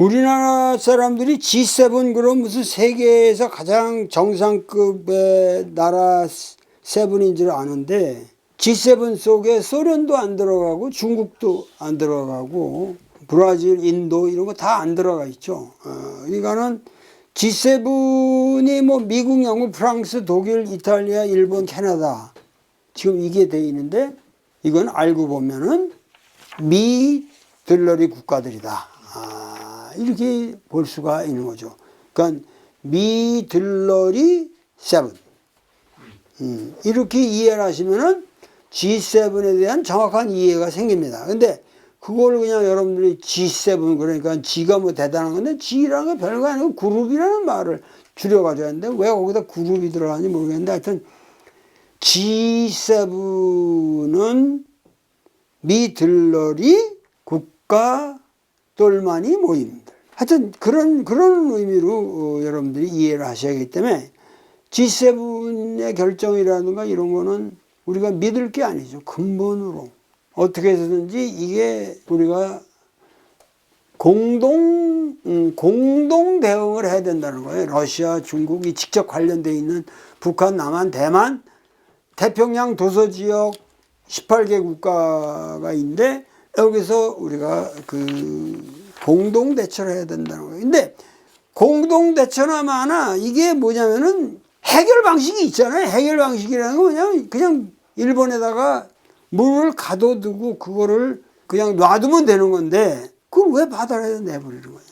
우리나라 사람들이 G7 그럼 무슨 세계에서 가장 정상급의 나라 7인 줄 아는데 G7 속에 소련도 안 들어가고 중국도 안 들어가고 브라질, 인도 이런 거 다 안 들어가 있죠. 그러니까는 G7이 뭐 미국, 영국, 프랑스, 독일, 이탈리아, 일본, 캐나다 지금 이게 돼 있는데 이건 알고 보면은 미 들러리 국가들이다. 이렇게 볼 수가 있는 거죠. 그러니까 미 들러리 7 이렇게 이해를 하시면은 G7에 대한 정확한 이해가 생깁니다. 근데 그걸 그냥 여러분들이 G7 그러니까 G가 뭐 대단한 건데 G라는 게 별거 아니고 그룹이라는 말을 줄여가지고 했는데 왜 거기다 그룹이 들어가는지 모르겠는데 하여튼 G7은 미 들러리 국가들만이 모임들. 하여튼 그런 의미로 여러분들이 이해를 하셔야 하기 때문에 G7의 결정이라든가 이런 거는 우리가 믿을 게 아니죠. 근본으로. 어떻게 해서든지 이게 우리가 공동 대응을 해야 된다는 거예요. 러시아, 중국이 직접 관련되어 있는 북한, 남한, 대만, 태평양 도서지역 18개 국가가 있는데 여기서 우리가 공동 대처를 해야 된다는 거예요. 근데 공동 대처나 마나 이게 뭐냐면은 해결 방식이 있잖아요. 해결 방식이라는 건 뭐냐면 그냥 일본에다가 물을 가둬두고 그거를 그냥 놔두면 되는 건데 그걸 왜 바다에다 내버리는 거냐.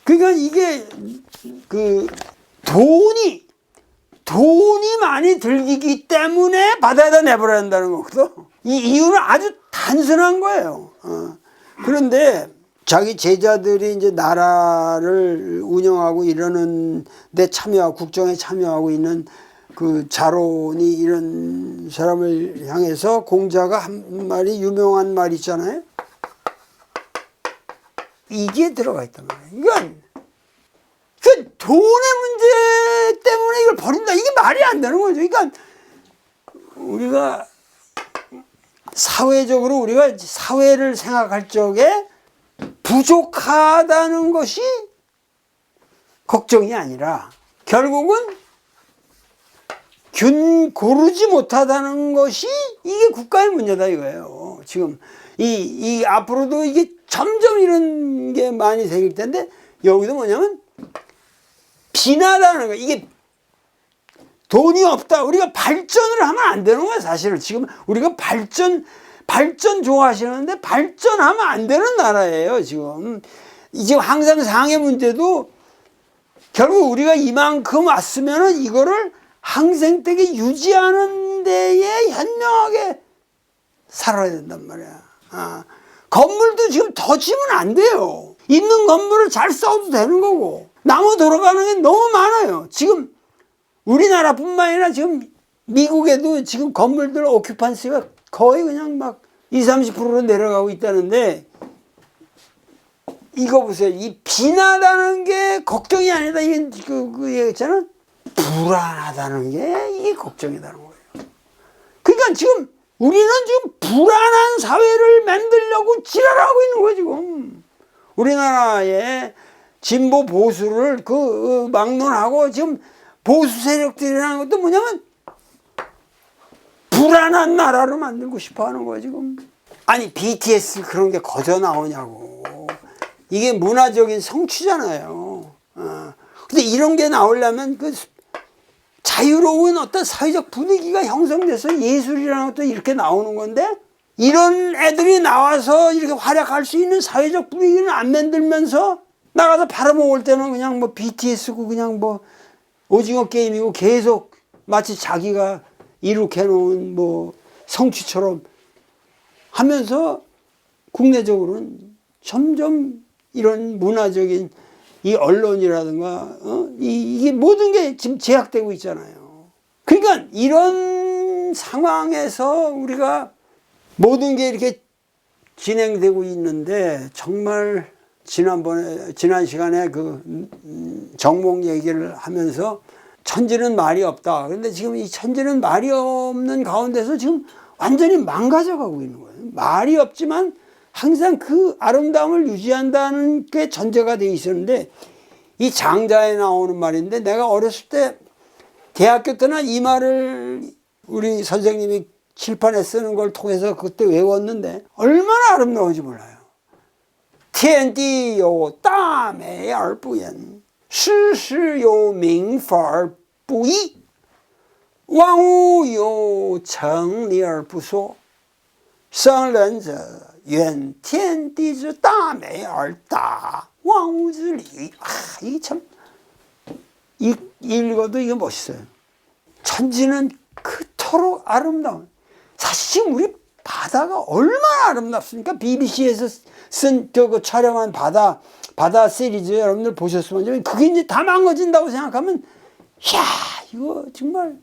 그러니까 이게 돈이 많이 들기 때문에 바다에다 내버려야 한다는 거거든. 이 이유는 아주 단순한 거예요. 그런데 자기 제자들이 이제 나라를 운영하고 이러는 데 참여하고 국정에 참여하고 있는 그 자론이 이런 사람을 향해서 공자가 한 말이 유명한 말 있잖아요. 이게 들어가 있단 말이에요. 이건 그 돈의 문제 때문에 이걸 버린다. 이게 말이 안 되는 거죠. 그러니까 우리가 사회적으로 우리가 사회를 생각할 적에 부족하다는 것이 걱정이 아니라 결국은 균 고르지 못하다는 것이 이게 국가의 문제다 이거예요. 지금 이 앞으로도 이게 점점 이런 게 많이 생길 텐데 여기도 뭐냐면 빈하다는 거. 이게 돈이 없다. 우리가 발전을 하면 안 되는 거야 사실은. 지금 우리가 발전 좋아하시는데 발전하면 안 되는 나라예요 지금. 지금 항상 상해 문제도 결국 우리가 이만큼 왔으면은 이거를 항생되게 유지하는 데에 현명하게 살아야 된단 말이야. 건물도 지금 더 지으면 안 돼요. 있는 건물을 잘 써도 되는 거고. 나무 돌아가는 게 너무 많아요. 지금 우리나라뿐만 아니라 지금 미국에도 지금 건물들 오큐판시가 거의 그냥 막 20, 30%로 내려가고 있다는데 이거 보세요. 이 빈하다는 게 걱정이 아니다. 이게 그 얘기잖아. 불안하다는 게 이게 걱정이라는 거예요. 그러니까 지금 우리는 지금 불안한 사회를 만들려고 지랄하고 있는 거예요 지금. 우리나라의 진보 보수를 막론하고 지금 보수 세력들이라는 것도 뭐냐면 불안한 나라로 만들고 싶어 하는 거예요 지금. 아니 BTS 그런 게 거저 나오냐고. 이게 문화적인 성취잖아요. 근데 이런 게 나오려면 자유로운 어떤 사회적 분위기가 형성돼서 예술이라는 것도 이렇게 나오는 건데 이런 애들이 나와서 이렇게 활약할 수 있는 사회적 분위기는 안 만들면서 나가서 팔아먹을 때는 그냥 뭐 BTS고 그냥 뭐 오징어 게임이고 계속 마치 자기가 이룩해놓은 뭐 성취처럼 하면서 국내적으로는 점점 이런 문화적인 이 언론이라든가 이게 모든 게 지금 제약되고 있잖아요. 그러니까 이런 상황에서 우리가 모든 게 이렇게 진행되고 있는데 정말 지난 시간에 정몽 얘기를 하면서 천지는 말이 없다. 그런데 지금 이 천지는 말이 없는 가운데서 지금 완전히 망가져 가고 있는 거예요. 말이 없지만 항상 그 아름다움을 유지한다는 게 전제가 되어 있었는데, 이 장자에 나오는 말인데, 내가 어렸을 때 대학교 때나 이 말을 우리 선생님이 칠판에 쓰는 걸 통해서 그때 외웠는데 얼마나 아름다운지 몰라요. 天地有大美而不言，世事有明法而不议，万物有成理而不说，圣人者愿天地之大美而达万物之理。이게 참 읽어도 이게 멋있어요. 천지는 그토록 아름다운, 사실 지금 우리 바다가 얼마나 아름답습니까? BBC에서 쓴 그 촬영한 바다 시리즈 여러분들 보셨으면, 그게 이제 다 망가진다고 생각하면, 이야, 이거 정말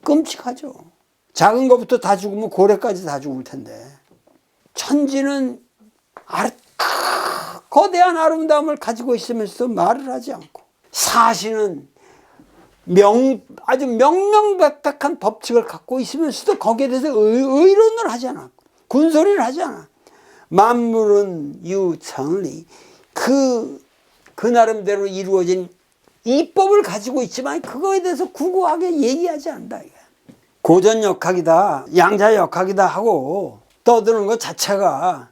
끔찍하죠. 작은 것부터 다 죽으면 고래까지 다 죽을 텐데, 천지는 거대한 아름다움을 가지고 있으면서도 말을 하지 않고, 사시는 아주 명명백백한 법칙을 갖고 있으면서도 거기에 대해서 의론을 하지 않아. 군소리를 하지 않아. 만물은 유정리. 그 나름대로 이루어진 이법을 가지고 있지만 그거에 대해서 구구하게 얘기하지 않는다. 고전역학이다, 양자역학이다 하고 떠드는 것 자체가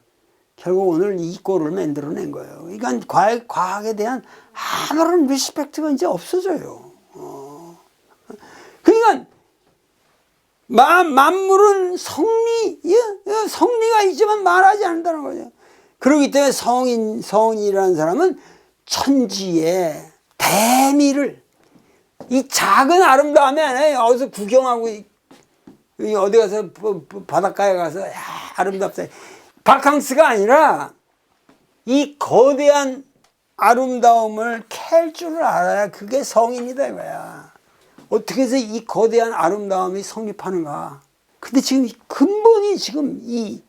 결국 오늘 이 꼴을 만들어낸 거예요. 그러니까 과학에 대한 아무런 리스펙트가 이제 없어져요. 그러니까 만물은 성리가 있지만 말하지 않는다는 거죠. 그렇기 때문에 성인이라는 사람은 천지의 대미를, 이 작은 아름다움이 아니에요. 어디서 구경하고 어디 가서 바닷가에 가서 야, 아름답다, 바캉스가 아니라 이 거대한 아름다움을 캘 줄을 알아야 그게 성인이다 이거야. 어떻게 해서 이 거대한 아름다움이 성립하는가. 근데 지금 근본이 지금 이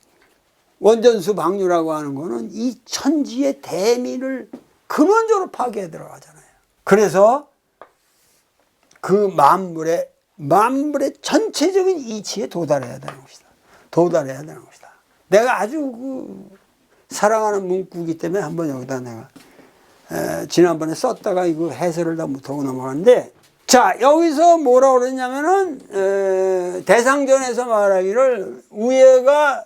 원전수 방류라고 하는 거는 이 천지의 대미를 근원적으로 파괴해 들어가잖아요. 그래서 그 만물의 전체적인 이치에 도달해야 되는 것이다. 도달해야 되는 것이다. 내가 아주 사랑하는 문구이기 때문에 한번 여기다 내가 지난번에 썼다가 이거 해설을 다 못하고 넘어갔는데, 자, 여기서 뭐라 그랬냐면은, 대상전에서 말하기를, 우예가,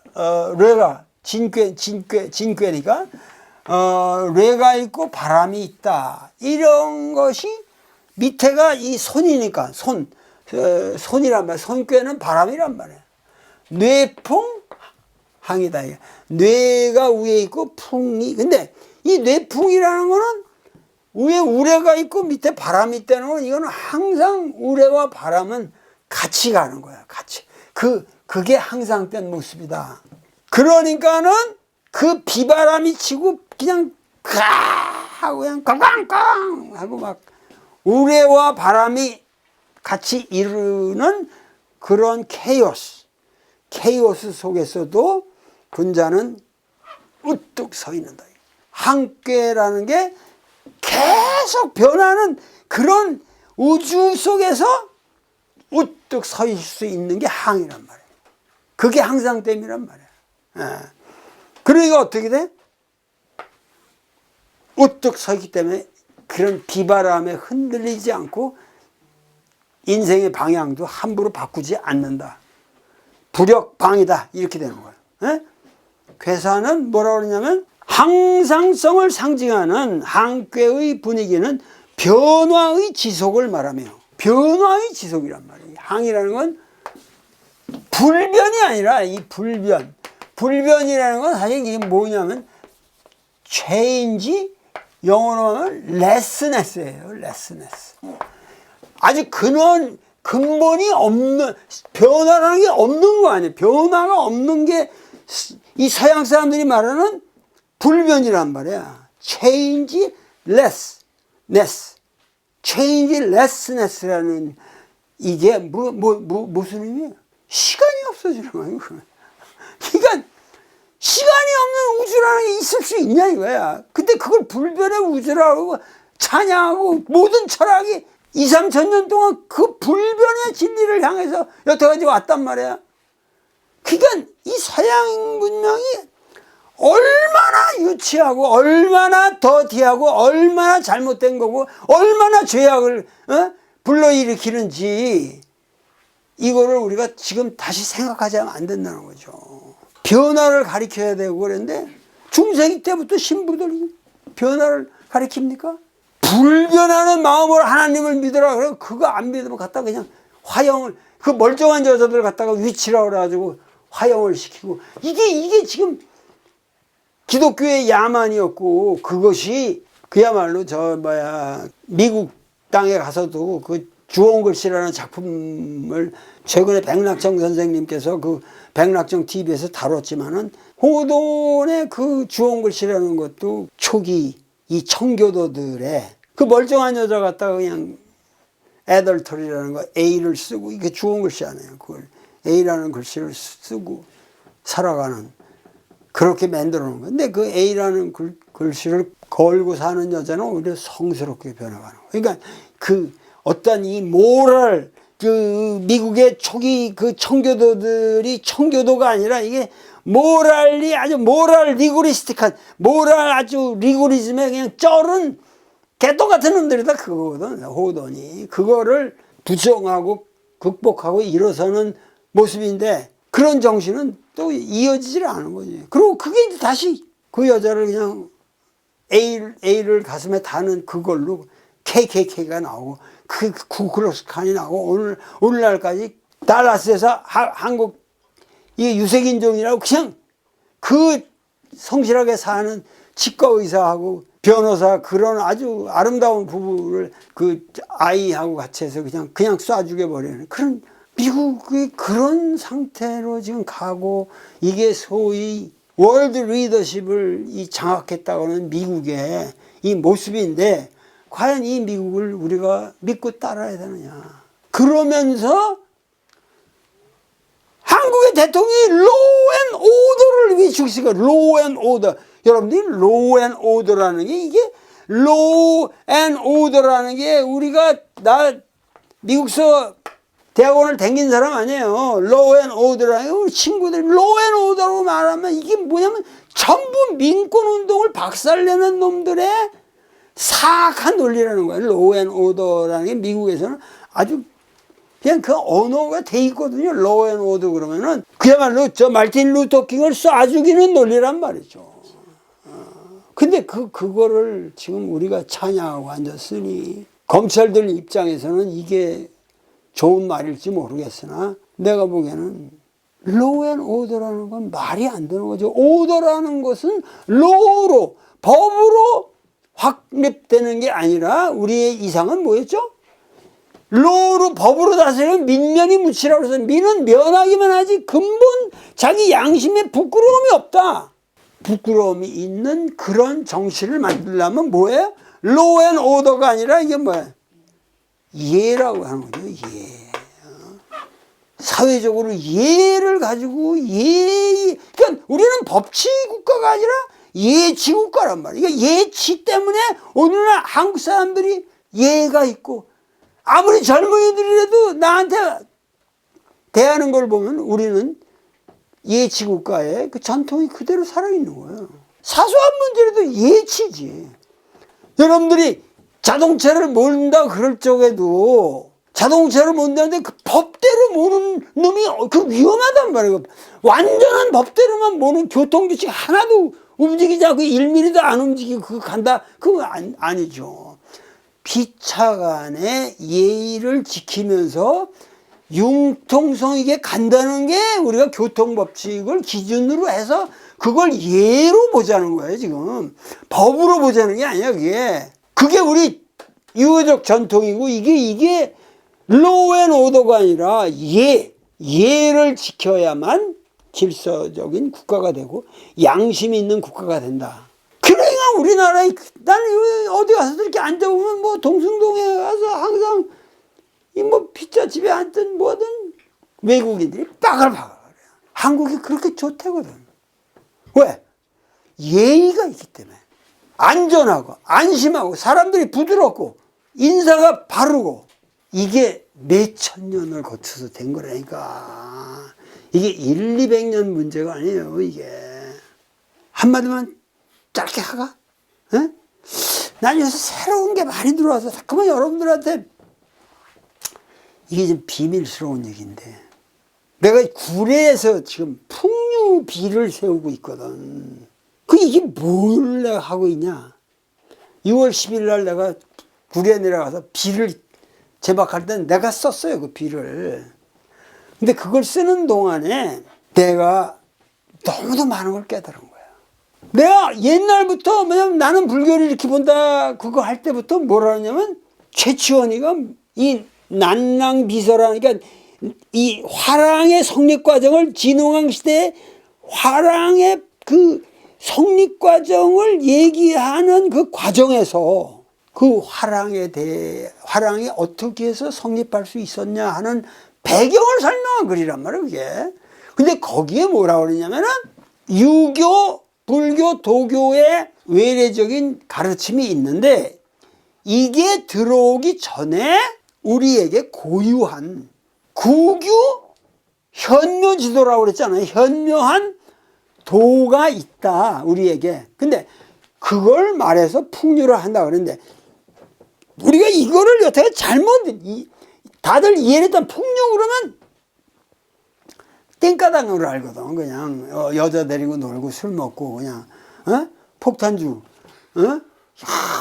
뇌가, 진꾀니까, 뇌가 있고 바람이 있다. 이런 것이 밑에가 이 손이니까, 손이란 말이야. 손꾀는 바람이란 말이야. 뇌풍, 항이다. 뇌가 위에 있고 풍이, 근데 이 뇌풍이라는 거는 위에 우레가 있고 밑에 바람이 있다는 건, 이거는 항상 우레와 바람은 같이 가는 거야. 같이. 그게 항상 된 모습이다. 그러니까는 그 비바람이 치고 그냥 가 하고 그냥 꽝꽝꽝 하고 막 우레와 바람이 같이 이루는 그런 케이오스 속에서도 군자는 우뚝 서 있는다. 항꾀라는 게 계속 변하는 그런 우주 속에서 우뚝 서 있을 수 있는 게 항이란 말이에요. 그게 항상됨이란 말이에요. 그러니까 어떻게 돼? 우뚝 서 있기 때문에 그런 비바람에 흔들리지 않고 인생의 방향도 함부로 바꾸지 않는다. 불역방이다. 이렇게 되는 거예요. 괴사는 뭐라고 그러냐면, 항상성을 상징하는 항꾀의 분위기는 변화의 지속을 말하며, 변화의 지속이란 말이에요. 항이라는 건 불변이 아니라 이 불변이라는 건 사실 이게 뭐냐면 change, 영어로 하면 lessness예요. lessness. 아주 근본이 없는, 변화라는 게 없는 거 아니에요. 변화가 없는 게 이 서양 사람들이 말하는 불변이란 말이야. changelessness. changelessness라는 이게 무슨 의미예요? 시간이 없어지는 거예요. 그러니까 시간이 없는 우주라는 게 있을 수 있냐 이거야. 근데 그걸 불변의 우주라고 찬양하고 모든 철학이 2, 3천 년 동안 그 불변의 진리를 향해서 여태까지 왔단 말이야. 그러니까 이 서양 문명이 얼마나 유치하고 얼마나 더티하고 얼마나 잘못된 거고 얼마나 죄악을 불러일으키는지 이거를 우리가 지금 다시 생각하지 않으면 안 된다는 거죠. 변화를 가리켜야 되고 그랬는데 중세기 때부터 신부들이 변화를 가리킵니까? 불변하는 마음으로 하나님을 믿으라 그래. 그거 안 믿으면 갖다 그냥 화형을, 그 멀쩡한 여자들 갖다가 위치라 그래가지고 화형을 시키고, 이게 지금 기독교의 야만이었고, 그것이 그야말로 미국 땅에 가서도 그 주홍글씨라는 작품을 최근에 백낙정 선생님께서 그 백낙정 TV에서 다뤘지만은, 호돈의 그 주홍글씨라는 것도 초기 이 청교도들의 그 멀쩡한 여자 갖다가 그냥 애덜터리라는 거 A를 쓰고, 이게 주홍글씨 아니에요. 그걸 A라는 글씨를 쓰고 살아가는, 그렇게 만들어 놓은 거예요. 근데 그 A라는 글씨를 걸고 사는 여자는 오히려 성스럽게 변해가는 거예요. 그러니까 그 어떤 이 모럴, 그 미국의 초기 그 청교도들이 청교도가 아니라 이게 모랄리 아주 모랄 리고리스틱한, 모랄 아주 리고리즘에 그냥 쩔은 개똥 같은 놈들이다 그거거든. 호돈이 그거를 부정하고 극복하고 일어서는 모습인데, 그런 정신은 또 이어지질 않은 거지. 그리고 그게 이제 다시 그 여자를 그냥 A를 가슴에 다는 그걸로 KKK가 나오고, 그 쿠클록스칸이 나오고, 오늘날까지 달라스에서 한국 이 유색인종이라고 그냥 그 성실하게 사는 치과 의사하고 변호사, 그런 아주 아름다운 부부를 그 아이하고 같이 해서 그냥 쏴 죽여버리는 그런 미국의 그런 상태로 지금 가고, 이게 소위 월드 리더십을 장악했다고 하는 미국의 이 모습인데, 과연 이 미국을 우리가 믿고 따라야 되느냐. 그러면서 한국의 대통령이 로우 앤 오더를 위축시켜. 로우 앤 오더. 여러분들이 로우 앤 오더라는 게, 이게 로우 앤 오더라는 게, 우리가 나 미국서 대학원을 다닌 사람 아니에요. 로우 앤 오더라는 게, 우리 친구들이 로우 앤 오더라고 말하면 이게 뭐냐면 전부 민권운동을 박살내는 놈들의 사악한 논리라는 거예요. 로우 앤 오더라는 게 미국에서는 아주 그냥 그 언어가 돼 있거든요. 로우 앤 오더 그러면은 그야말로 저 마틴 루터 킹을 쏴 죽이는 논리란 말이죠. 근데 그거를 지금 우리가 찬양하고 앉았으니, 검찰들 입장에서는 이게 좋은 말일지 모르겠으나 내가 보기에는 로우 앤 오더라는 건 말이 안 되는 거죠. 오더라는 것은 로우로, 법으로 확립되는 게 아니라, 우리의 이상은 뭐였죠? 로우로, 법으로 다스리면 민면이 묻히라고 해서 민은 면하기만 하지 근본 자기 양심에 부끄러움이 없다. 부끄러움이 있는 그런 정치를 만들려면 뭐예요? 로우 앤 오더가 아니라 이게 뭐야? 예라고 하는 거죠. 예. 사회적으로 예를 가지고 그러니까 우리는 법치 국가가 아니라 예치 국가란 말이에요. 그러니까 예치 때문에 오늘날 한국 사람들이 예가 있고, 아무리 젊은이들이라도 나한테 대하는 걸 보면 우리는 예치 국가의 그 전통이 그대로 살아있는 거예요. 사소한 문제라도 예치지. 여러분들이 자동차를 모른다 그럴 적에도 자동차를 모른다는데 그 법대로 모르는 놈이 그 위험하단 말이에요. 완전한 법대로만 모르는 교통규칙 하나도 움직이지 않고 1mm도 안 움직이고 그거 간다? 그거 아니죠. 피차간의 예의를 지키면서 융통성 있게 간다는 게 우리가 교통법칙을 기준으로 해서 그걸 예로 보자는 거예요. 지금 법으로 보자는 게 아니야. 그게 우리 유교적 전통이고, 이게 로우 앤 오더가 아니라 예를 지켜야만 질서적인 국가가 되고 양심이 있는 국가가 된다. 그러니까 우리나라에, 나는 어디 가서 이렇게 앉아보면 뭐 동숭동에 가서 항상 이 뭐 피자집에 앉든 뭐든 외국인들이 빠글빠글 그래요. 한국이 그렇게 좋다거든. 왜? 예의가 있기 때문에. 안전하고 안심하고 사람들이 부드럽고 인사가 바르고, 이게 몇천 년을 거쳐서 된 거라니까. 이게 1, 200년 문제가 아니에요. 이게 한마디만 짧게 하가? 에? 난 요새 새로운 게 많이 들어와서 자꾸만 여러분들한테 이게 좀 비밀스러운 얘기인데 내가 구례에서 지금 풍류비를 세우고 있거든. 이게 뭘 내가 하고 있냐? 6월 10일 날 내가 구례 내려가서 비를 제박할 때 내가 썼어요, 그 비를. 근데 그걸 쓰는 동안에 내가 너무도 많은 걸 깨달은 거야. 내가 옛날부터, 왜냐면 나는 불교를 이렇게 본다, 그거 할 때부터 뭐라 하냐면, 최치원이가 이 난랑비서라는, 그러니까 이 화랑의 성립 과정을 진흥왕 시대에 화랑의 그 성립 과정을 얘기하는 그 과정에서 그 화랑에 대해, 화랑이 어떻게 해서 성립할 수 있었냐 하는 배경을 설명한 글이란 말이에요, 그게. 근데 거기에 뭐라고 그러냐면은 유교, 불교, 도교의 외래적인 가르침이 있는데 이게 들어오기 전에 우리에게 고유한 구교 현묘 지도라고 그랬잖아요. 현묘한 도가 있다, 우리에게. 근데 그걸 말해서 풍류를 한다 그러는데 우리가 이거를 여태까지 잘못, 다들 이해를 했던 풍류 그러면 땡까당으로 알거든. 그냥 여자 데리고 놀고 술 먹고 그냥 폭탄주,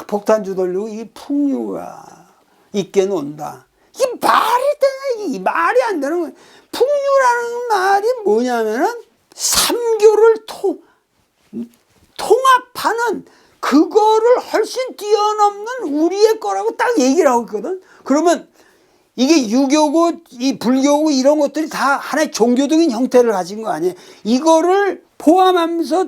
폭탄주 돌리고 이게 풍류가 있게 논다. 이게 말이 되나? 이게 말이 안 되는 거야. 풍류라는 말이 뭐냐면은 삼교를 통합하는 그거를 훨씬 뛰어넘는 우리의 거라고 딱 얘기를 하고 있거든. 그러면 이게 유교고 이 불교고 이런 것들이 다 하나의 종교적인 형태를 가진 거 아니에요. 이거를 포함하면서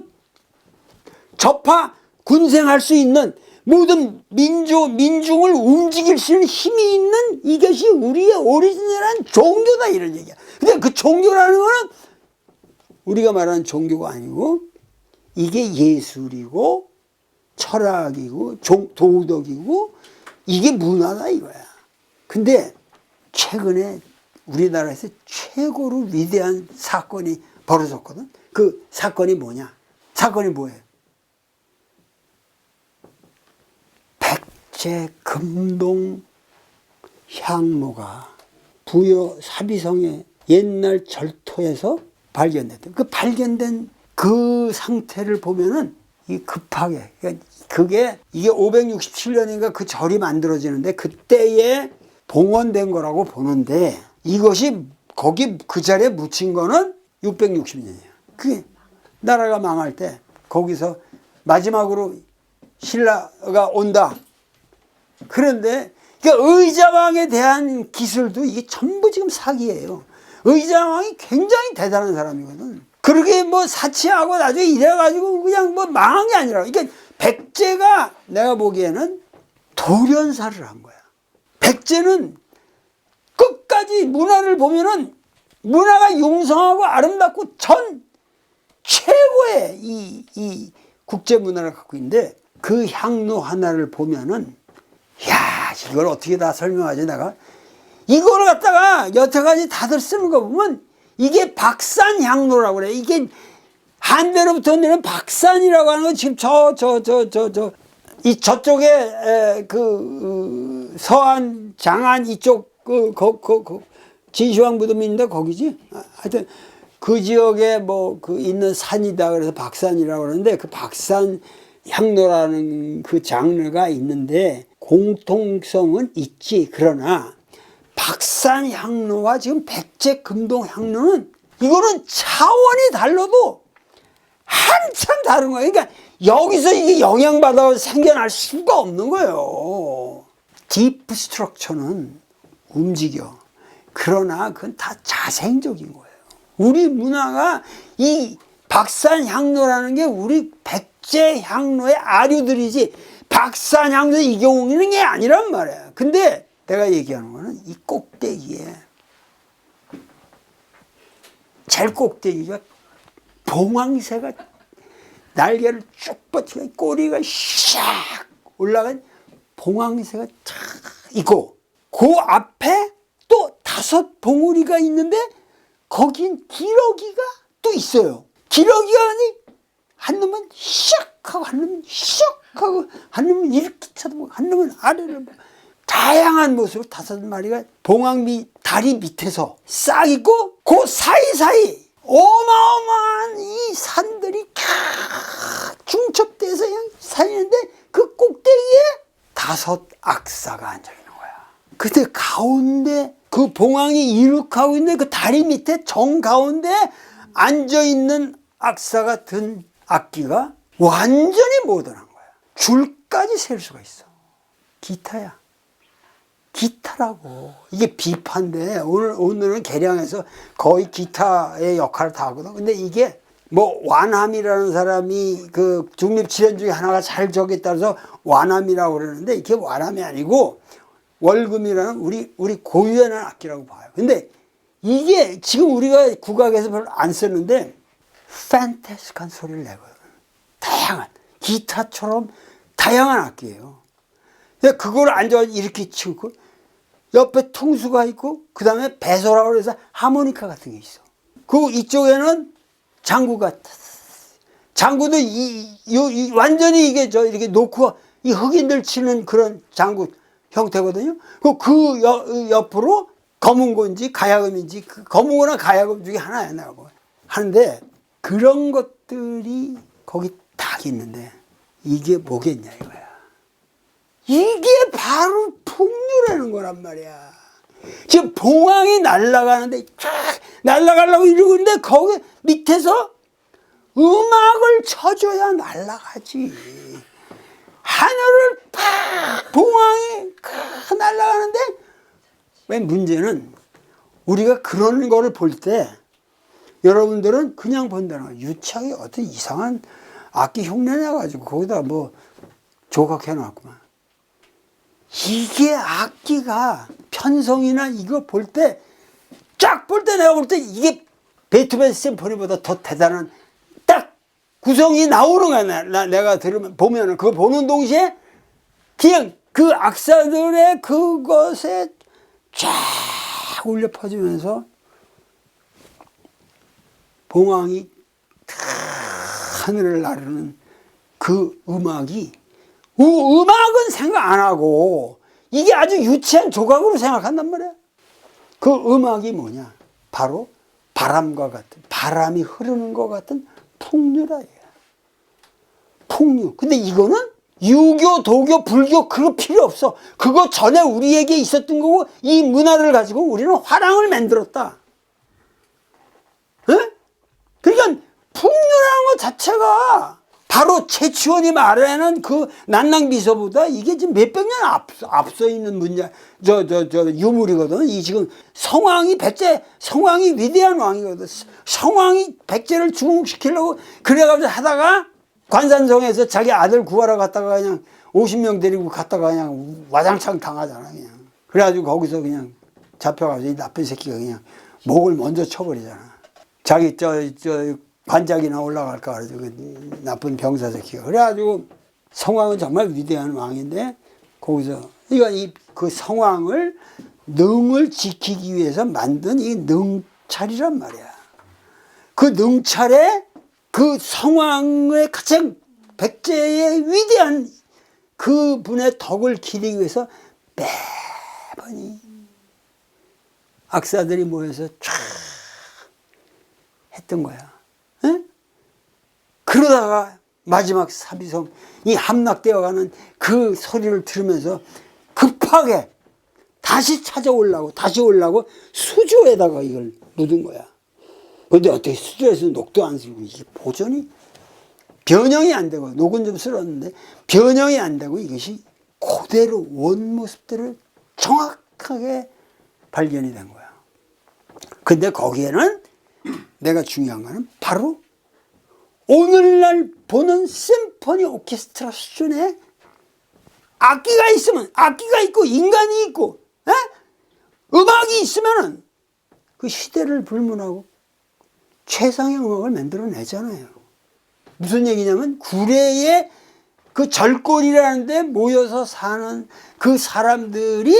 접하 군생할 수 있는 모든 민중을 움직일 수 있는 힘이 있는 이것이 우리의 오리지널한 종교다, 이런 얘기야. 근데 그 종교라는 거는 우리가 말하는 종교가 아니고 이게 예술이고 철학이고 도덕이고 이게 문화다 이거야. 근데 최근에 우리나라에서 최고로 위대한 사건이 벌어졌거든. 그 사건이 뭐냐? 사건이 뭐예요? 백제 금동 향로가 부여 사비성의 옛날 절토에서 발견됐다. 그 발견된 그 상태를 보면은 이 급하게, 그게 이게 567년인가 그 절이 만들어지는데 그때에 봉헌된 거라고 보는데 이것이 거기 그 자리에 묻힌 거는 660년이에요. 그게 나라가 망할 때 거기서 마지막으로 신라가 온다. 그런데 그러니까 의자왕에 대한 기술도 이게 전부 지금 사기예요. 의자왕이 굉장히 대단한 사람이거든. 그러게 뭐 사치하고 나중에 이래가지고 그냥 뭐 망한 게 아니라, 그러니까 백제가 내가 보기에는 돌연사를 한 거야. 백제는 끝까지 문화를 보면은 문화가 융성하고 아름답고 전 최고의 이 국제 문화를 갖고 있는데 그 향로 하나를 보면은 야, 이걸 어떻게 다 설명하지 내가? 이거를 갖다가 여태까지 다들 쓰는 거 보면 이게 박산향로라고 그래. 이게 한대로부터 내는 박산이라고 하는 건 지금 이 저쪽에 서안, 장안 이쪽 진시황 무덤인데 거기지. 하여튼 그 지역에 뭐 있는 산이다 그래서 박산이라고 그러는데 그 박산 향로라는 그 장르가 있는데 공통성은 있지. 그러나 박산 향로와 지금 백제 금동 향로는 이거는 차원이 달라도 한참 다른 거예요. 그러니까 여기서 이게 영향받아 생겨날 수가 없는 거예요. 디프 스트럭처는 움직여. 그러나 그건 다 자생적인 거예요. 우리 문화가 이 박산 향로라는 게 우리 백제 향로의 아류들이지 박산 향로 이경옥이는 게 아니란 말이야. 근데 내가 얘기하는 거는 이 꼭대기에 제일 꼭대기가 봉황새가 날개를 쭉 뻗치고 꼬리가 샥 올라간 봉황새가 쫙 있고 그 앞에 또 5 봉우리가 있는데 거긴 기러기가 또 있어요. 기러기가 한 놈은 샥하고 한 놈은 샥하고 한 놈은 이렇게 쳐다보고 한 놈은 아래를 보고 다양한 모습으로 5마리가 봉황 다리 밑에서 싹 있고 그 사이사이 어마어마한 이 산들이 중첩돼서 그냥 사이는데 그 꼭대기에 5 악사가 앉아있는 거야. 그때 가운데 그 봉황이 이륙하고 있는 그 다리 밑에 정가운데 앉아있는 악사가 든 악기가 완전히 모던한 거야. 줄까지 셀 수가 있어. 기타야. 기타라고. 이게 비파인데 오늘은 개량해서 거의 기타의 역할을 다 하거든. 근데 이게 뭐 완함이라는 사람이 그 중립칠현 중에 하나가 잘 적에 따라서 완함이라고 그러는데 이게 완함이 아니고 월금이라는 우리 고유의 악기라고 봐요. 근데 이게 지금 우리가 국악에서 별로 안 쓰는데 판타스틱한 소리를 내거든. 다양한 기타처럼 다양한 악기예요. 그걸 앉아서 이렇게 치고 옆에 퉁수가 있고 그 다음에 배소라고 해서 하모니카 같은 게 있어. 그 이쪽에는 장구가 장구도 완전히 이게 이렇게 놓고 이 흑인들 치는 그런 장구 형태거든요. 그 옆으로 검은 건지 가야금인지 그 검은 거나 가야금 중에 하나야 내가 뭐 하는데 그런 것들이 거기 딱 있는데 이게 뭐겠냐 이거야. 이게 바로 풍류라는 거란 말이야. 지금 봉황이 날아가는데 쫙 날아가려고 이러고 있는데 거기 밑에서 음악을 쳐줘야 날아가지. 하늘을 팍 봉황이 날아가는데 왜 문제는 우리가 그런 거를 볼 때 여러분들은 그냥 본다는 거야. 유치하게 어떤 이상한 악기 흉내 내가지고 거기다 뭐 조각해놨구만. 이게 악기가 편성이나 이거 볼 때 쫙 볼 때 내가 볼 때 이게 베토벤 심포니보다 더 대단한 딱 구성이 나오는 거야. 내가 보면은 그거 보는 동시에 그냥 그 악사들의 그것에 쫙 울려 퍼지면서 봉황이 하늘을 나르는 그 음악이 음악은 생각 안 하고 이게 아주 유치한 조각으로 생각한단 말이야. 그 음악이 뭐냐? 바로 바람과 같은 바람이 흐르는 것 같은 풍류라. 풍류. 근데 이거는 유교, 도교, 불교 그거 필요 없어. 그거 전에 우리에게 있었던 거고 이 문화를 가지고 우리는 화랑을 만들었다. 에? 그러니까 풍류라는 것 자체가 바로 최치원이 말하는 그 난낭비서보다 이게 지금 몇백 년 앞서 있는 문제, 유물이거든. 이 지금 성왕이 성왕이 위대한 왕이거든. 성왕이 백제를 중흥시키려고 그래가지고 하다가 관산성에서 자기 아들 구하러 갔다가 그냥 50명 데리고 갔다가 그냥 와장창 당하잖아, 그냥. 그래가지고 거기서 그냥 잡혀가지고 이 나쁜 새끼가 그냥 목을 먼저 쳐버리잖아. 자기 관작이나 올라갈까 그러죠. 그 나쁜 병사 새끼가. 그래가지고 성왕은 정말 위대한 왕인데 거기서 그 성왕을 능을 지키기 위해서 만든 이 능찰이란 말이야. 그 능찰에 그 성왕의 가장 백제의 위대한 그 분의 덕을 기리기 위해서 매번 이 악사들이 모여서 쫙 했던 거야. 에? 그러다가 마지막 사비성 이 함락되어가는 그 소리를 들으면서 급하게 다시 올라고 수조에다가 이걸 묻은 거야. 근데 어떻게 수조에서 녹도 안 쓰고 이게 보존이 변형이 안 되고 녹은 좀 쓸었는데 변형이 안 되고 이것이 그대로 원 모습들을 정확하게 발견이 된 거야. 근데 거기에는 내가 중요한 거는 바로 오늘날 보는 심포니 오케스트라 수준의 악기가 있으면 악기가 있고 인간이 있고 음악이 있으면은 그 시대를 불문하고 최상의 음악을 만들어내잖아요. 무슨 얘기냐면 구례의 그 절골이라는 데 모여서 사는 그 사람들이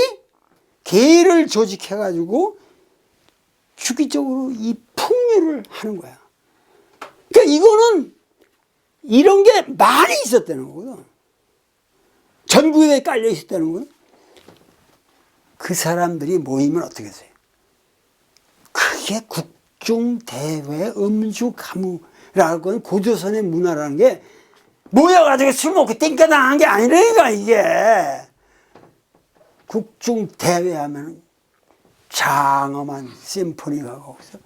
계를 조직해가지고 주기적으로 이 풍류를 하는 거야. 그러니까 이거는 이런 게 많이 있었다는 거거든. 전국에 깔려 있었다는 거거든. 그 사람들이 모이면 어떻게 했어요? 그게 국중대회 음주가무라고 고조선의 문화라는 게 모여가지고 술 먹고 띵까당한 게 아니라니까 이게. 국중대회 하면 장엄한 심포니가 거기서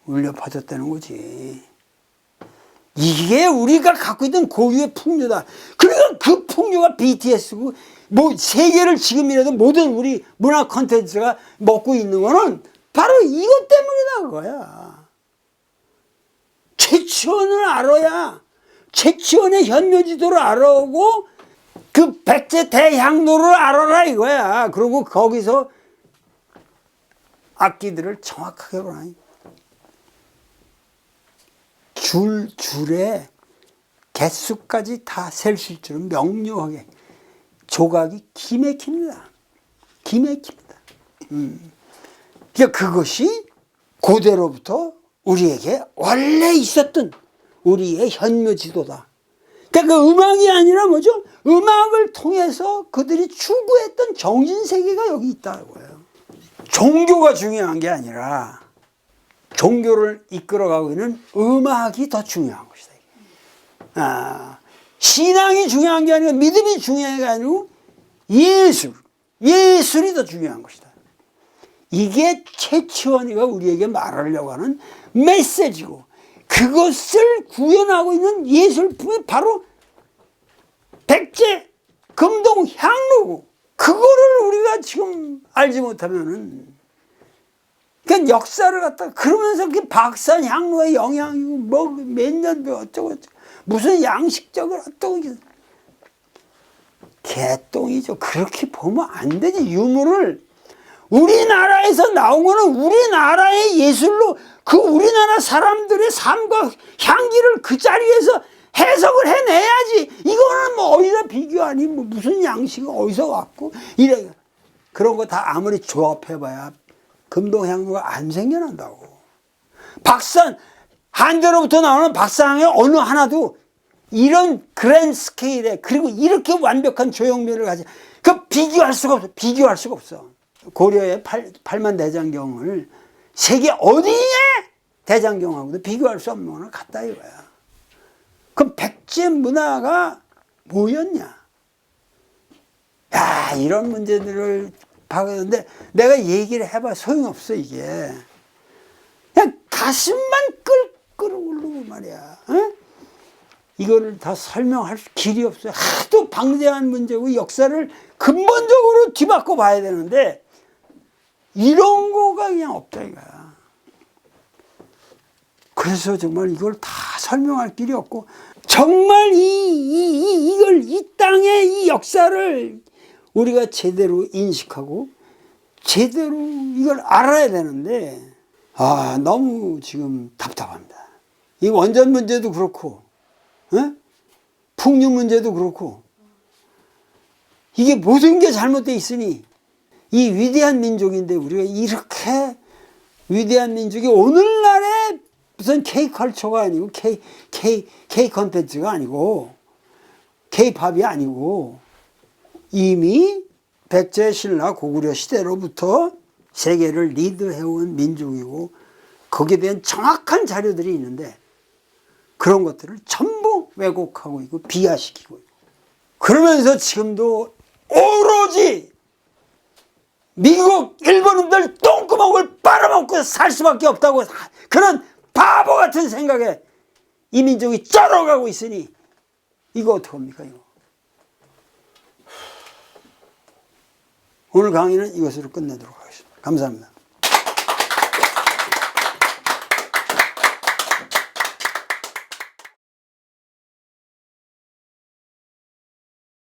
울려 퍼졌다는 거지. 이게 우리가 갖고 있던 고유의 풍요다. 그러니까 그 풍요가 BTS고 뭐 세계를 지금이라도 모든 우리 문화 콘텐츠가 먹고 있는 거는 바로 이것 때문이다 그거야. 최치원을 알아야 최치원의 현묘지도를 알아오고 그 백제 대향로를 알아라 이거야. 그리고 거기서 악기들을 정확하게 보라. 줄에 개수까지 다 셀 수 있도록 명료하게 조각이 기맥힙니다. 기맥힙니다. 그러니까 그것이 고대로부터 우리에게 원래 있었던 우리의 현묘지도다. 그러니까 그 음악이 아니라 뭐죠? 음악을 통해서 그들이 추구했던 정신세계가 여기 있다고요. 종교가 중요한 게 아니라 종교를 이끌어가고 있는 음악이 더 중요한 것이다. 신앙이 중요한 게 아니고 믿음이 중요한 게 아니고 예술이 더 중요한 것이다. 이게 최치원이가 우리에게 말하려고 하는 메시지고 그것을 구현하고 있는 예술품이 바로 백제 금동 향로고 그거를 우리가 지금 알지 못하면은 그러니까 역사를 갖다가 그러면서 그 박산 향로의 영향이고 뭐 몇 년 어쩌고 무슨 양식적으로 어쩌고 개똥이죠. 그렇게 보면 안 되지. 유물을 우리나라에서 나온 거는 우리나라의 예술로 그 우리나라 사람들의 삶과 향기를 그 자리에서 해석을 해내야지. 이거는 뭐 어디다 비교하니 뭐 무슨 양식이 어디서 왔고 이래 그런 거 다 아무리 조합해봐야 금동향로가 안 생겨난다고. 박산 한자로부터 나오는 박산의 어느 하나도 이런 그랜 스케일에 그리고 이렇게 완벽한 조형미를 가지 그 비교할 수가 없어. 비교할 수가 없어. 고려의 팔만 대장경을 세계 어디에 대장경하고도 비교할 수 없는 거는 같다 이거야. 그럼 백제 문화가 뭐였냐? 야, 이런 문제들을 봐가는데 내가 얘기를 해봐 소용없어 이게. 그냥 가슴만 끓고 말이야. 어? 이거를 다 설명할 길이 없어요. 하도 방대한 문제고 역사를 근본적으로 뒤바꿔 봐야 되는데 이런 거가 그냥 없다 이거야. 그래서 정말 이걸 다 설명할 길이 없고 정말 이걸 이 땅의 이 역사를 우리가 제대로 인식하고 제대로 이걸 알아야 되는데 너무 지금 답답합니다. 이 원전 문제도 그렇고 풍류 문제도 그렇고 이게 모든 게 잘못되어 있으니 이 위대한 민족인데 우리가 이렇게 위대한 민족이 오늘날의 무슨 K컬처가 아니고 K 컨텐츠가 아니고 K팝이 아니고 이미 백제 신라 고구려 시대로부터 세계를 리드해온 민족이고 거기에 대한 정확한 자료들이 있는데 그런 것들을 전부 왜곡하고 있고 비하시키고 있고 그러면서 지금도 오로지 미국 일본인들 똥구멍을 빨아먹고 살 수밖에 없다고 그런 바보 같은 생각에 이 민족이 쩔어가고 있으니 이거 어떡합니까 이거. 오늘 강의는 이것으로 끝내도록 하겠습니다. 감사합니다.